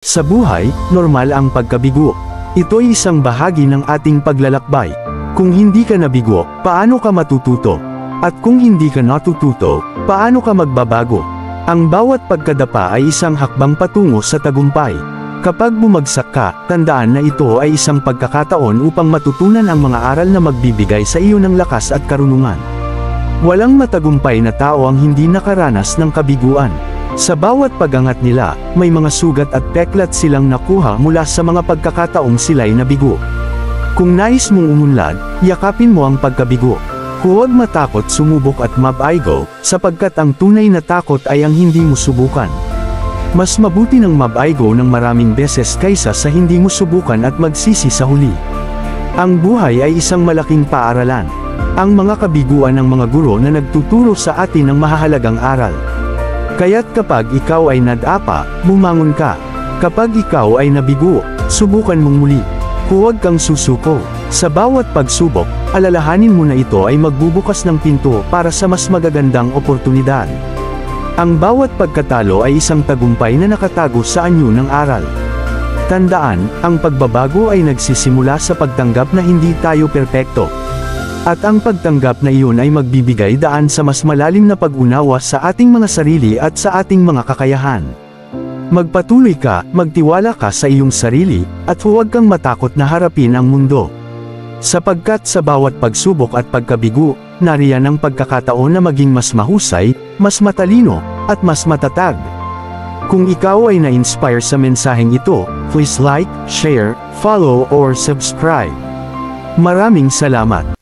Sa buhay, normal ang pagkabigo. Ito ay isang bahagi ng ating paglalakbay. Kung hindi ka nabigo, paano ka matututo? At kung hindi ka natututo, paano ka magbabago? Ang bawat pagkadapa ay isang hakbang patungo sa tagumpay. Kapag bumagsak ka, tandaan na ito ay isang pagkakataon upang matutunan ang mga aral na magbibigay sa iyo ng lakas at karunungan. Walang matagumpay na tao ang hindi nakaranas ng kabiguan. Sa bawat pagangat nila, may mga sugat at peklat silang nakuha mula sa mga pagkakataong sila'y nabigo. Kung nais mong umunlad, yakapin mo ang pagkabigo. Huwag matakot sumubok at mabaigo, sapagkat ang tunay na takot ay ang hindi mo subukan. Mas mabuti ng mabaigo ng maraming beses kaysa sa hindi mo subukan at magsisi sa huli. Ang buhay ay isang malaking paaralan. Ang mga kabiguan ng mga guro na nagtuturo sa atin ng mahahalagang aral. Kaya't kapag ikaw ay nadapa, bumangon ka. Kapag ikaw ay nabigo, subukan mong muli. Huwag kang susuko. Sa bawat pagsubok, alalahanin mo na ito ay magbubukas ng pinto para sa mas magagandang oportunidad. Ang bawat pagkatalo ay isang tagumpay na nakatago sa anyo ng aral. Tandaan, ang pagbabago ay nagsisimula sa pagtanggap na hindi tayo perpekto. At ang pagtanggap na iyon ay magbibigay daan sa mas malalim na pag-unawa sa ating mga sarili at sa ating mga kakayahan. Magpatuloy ka, magtiwala ka sa iyong sarili, at huwag kang matakot na harapin ang mundo. Sapagkat sa bawat pagsubok at pagkabigo, nariyan ang pagkakataon na maging mas mahusay, mas matalino, at mas matatag. Kung ikaw ay na-inspire sa mensaheng ito, please like, share, follow or subscribe. Maraming salamat.